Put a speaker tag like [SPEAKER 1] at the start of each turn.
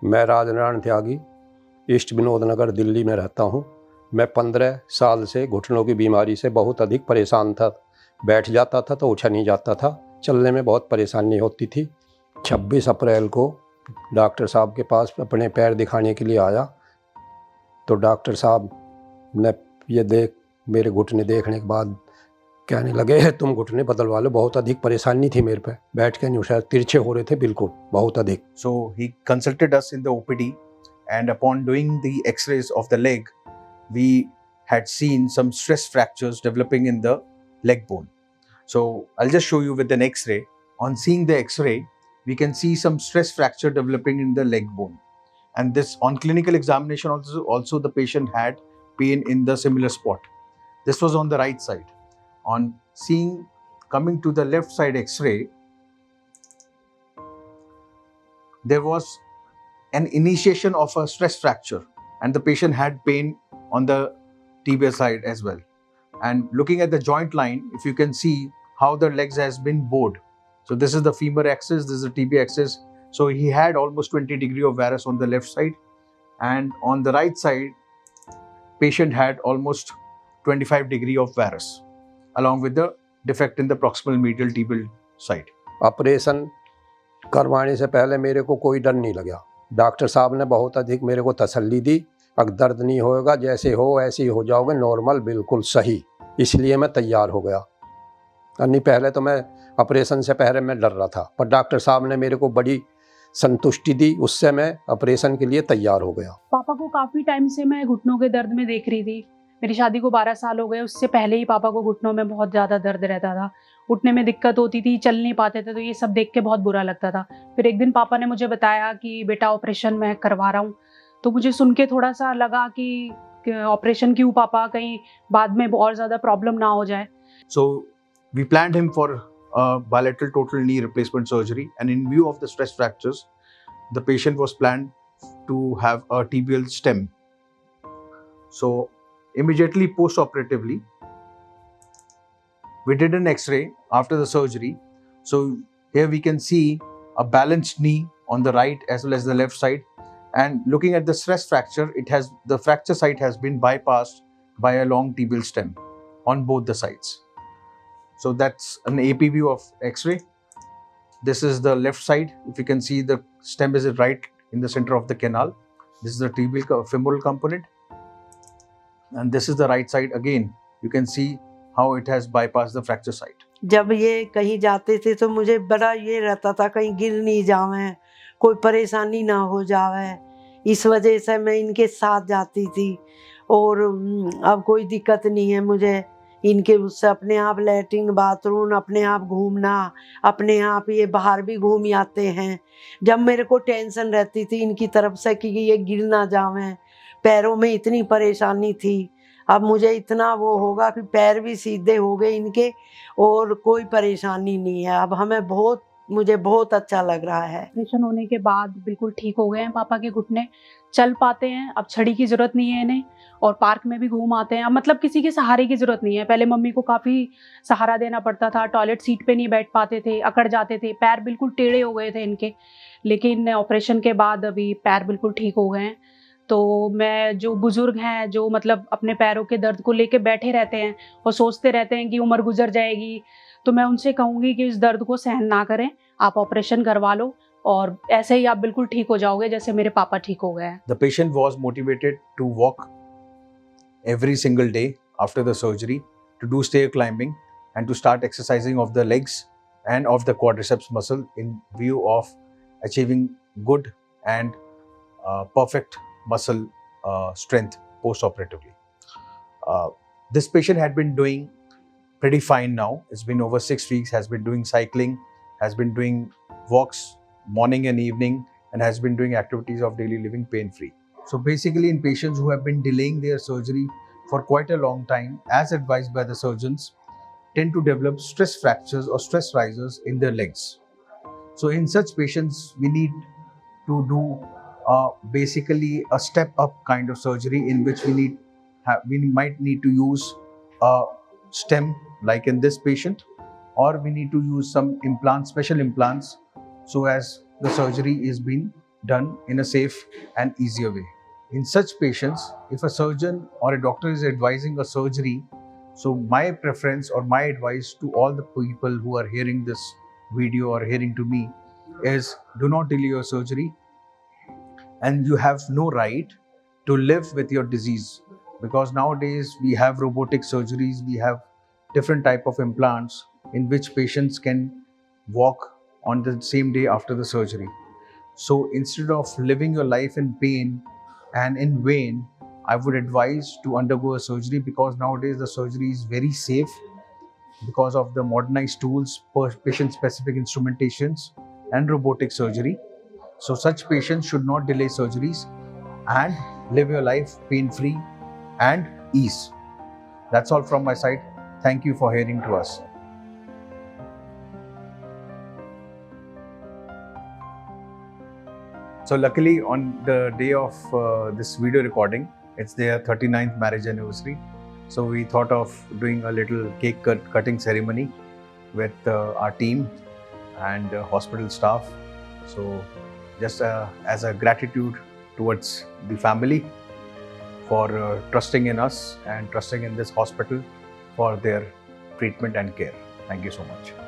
[SPEAKER 1] मैं राजनारायण त्यागी ईस्ट विनोद नगर दिल्ली में रहता हूँ। मैं 15 साल से घुटनों की बीमारी से बहुत अधिक परेशान था। बैठ जाता था तो उठा नहीं जाता था, चलने में बहुत परेशानी होती थी। 26 अप्रैल को डॉक्टर साहब के पास अपने पैर दिखाने के लिए आया तो डॉक्टर साहब ने मेरे घुटने देखने के बाद कहने लगे तुम घुटने बदलवा लो। बहुत अधिक परेशानी थी मेरे पे, बैठ के नहीं उठा, तिरछे हो रहे थे बिल्कुल, बहुत अधिक।
[SPEAKER 2] So he consulted us in the OPD, and upon doing the X-rays of the leg, we had seen some stress fractures developing in the leg bone. So I'll just show you with an X-ray. On seeing the X-ray, we can see some stress fracture developing in the leg bone, and this on clinical examination also the patient had pain in the similar spot. This was on the right side. On coming to the left side X-ray, there was an initiation of a stress fracture and the patient had pain on the tibial side as well. And looking at the joint line, if you can see how the legs has been bowed. So this is the femur axis, this is the tibia axis. So he had almost 20 degree of varus on the left side, and on the right side, patient had almost 25 degree of varus, along with the defect in the proximal medial tibial side.
[SPEAKER 1] Operation करवाने से पहले मेरे को कोई डर नहीं लगा। Doctor साहब ने बहुत अधिक मेरे को तसल्ली दी, अब दर्द नहीं होगा, जैसे हो ऐसे ही हो जाओगे, नॉर्मल बिल्कुल सही। इसलिए मैं तैयार हो गया। नहीं पहले तो मैं ऑपरेशन से पहले मैं डर रहा था, पर डॉक्टर साहब ने मेरे को बड़ी संतुष्टि दी, उससे मैं ऑपरेशन के लिए तैयार हो गया।
[SPEAKER 3] पापा को काफ़ी टाइम से मैं घुटनों के दर्द में देख रही थी। मेरी शादी को 12 साल हो गए, उससे पहले ही पापा को घुटनों में बहुत ज़्यादा दर्द रहता था, उठने में दिक्कत होती थी, चल नहीं पाते थे, तो ये सब देख के बहुत बुरा लगता था। फिर एक दिन पापा ने मुझे बताया कि बेटा ऑपरेशन मैं करवा रहा हूँ, तो मुझे सुन के थोड़ा सा लगा कि ऑपरेशन क्यों पापा, कहीं बाद में और ज़्यादा प्रॉब्लम ना हो जाए।
[SPEAKER 2] So we planned him for bilateral total knee replacement surgery, and in view of the stress fractures, the patient was planned to have a tibial stem. So immediately post-operatively, we did an X-ray after the surgery. So here we can see a balanced knee on the right as well as the left side, and looking at the stress fracture, the fracture site has been bypassed by a long tibial stem on both the sides. So that's an AP view of X-ray. This is the left side. If you can see, the stem is right in the center of the canal. This is the tibial femoral component, and this is the right side. Again, you can see how it has bypassed the fracture site.
[SPEAKER 4] जब ये कहीं जाते थे तो मुझे बड़ा ये रहता था कहीं गिर नहीं जावे, कोई परेशानी ना हो जावे, इस वजह से मैं इनके साथ जाती थी। और अब कोई दिक्कत नहीं है मुझे, इनके उससे अपने आप लैट्रिन बाथरूम, अपने आप घूमना, अपने आप ये बाहर भी घूम आते हैं। जब मेरे को टेंशन रहती थी इनकी तरफ से कि ये गिर ना जावे, पैरों में इतनी परेशानी थी, अब मुझे इतना वो होगा कि पैर भी सीधे हो गए इनके और कोई परेशानी नहीं है। अब मुझे बहुत अच्छा लग रहा है।
[SPEAKER 3] ऑपरेशन होने के बाद बिल्कुल ठीक हो गए हैं पापा के घुटने, चल पाते हैं, अब छड़ी की ज़रूरत नहीं है इन्हें, और पार्क में भी घूम आते हैं। अब मतलब किसी के सहारे की ज़रूरत नहीं है। पहले मम्मी को काफ़ी सहारा देना पड़ता था, टॉयलेट सीट पे नहीं बैठ पाते थे, अकड़ जाते थे, पैर बिल्कुल टेढ़े हो गए थे इनके। लेकिन ऑपरेशन के बाद अभी पैर बिल्कुल ठीक हो गए हैं। तो मैं जो बुज़ुर्ग हैं, जो मतलब अपने पैरों के दर्द को लेके बैठे रहते हैं और सोचते रहते हैं कि उम्र गुजर जाएगी, तो मैं उनसे कहूँगी कि इस दर्द को सहन ना करें, आप ऑपरेशन करवा लो और ऐसे ही आप बिल्कुल ठीक हो जाओगे जैसे मेरे पापा ठीक हो गए हैं।
[SPEAKER 2] The patient was motivated to walk every single day after the surgery, to do stair climbing and to start exercising of the legs and of the quadriceps muscle in view of achieving good and perfect muscle strength post-operatively. This patient had been doing pretty fine now. It's been over 6 weeks, has been doing cycling, has been doing walks morning and evening, and has been doing activities of daily living pain-free. So basically, in patients who have been delaying their surgery for quite a long time, as advised by the surgeons, tend to develop stress fractures or stress risers in their legs. So in such patients, we need to do basically a step-up kind of surgery in which we might need to use a stem like in this patient, or we need to use some implants, special implants, so as the surgery is being done in a safe and easier way. In such patients, if a surgeon or a doctor is advising a surgery, so my preference or my advice to all the people who are hearing this video or hearing to me is, do not delay your surgery, and you have no right to live with your disease, because nowadays we have robotic surgeries, we have different type of implants in which patients can walk on the same day after the surgery. So instead of living your life in pain and in vain, I would advise to undergo a surgery, because nowadays the surgery is very safe because of the modernized tools, patient specific instrumentations and robotic surgery. So such patients should not delay surgeries and live your life pain-free and ease. That's all from my side. Thank you for hearing to us. So luckily on the day of this video recording, it's their 39th marriage anniversary. So we thought of doing a little cake cutting ceremony with our team and hospital staff. So just as a gratitude towards the family for trusting in us and trusting in this hospital for their treatment and care. Thank you so much.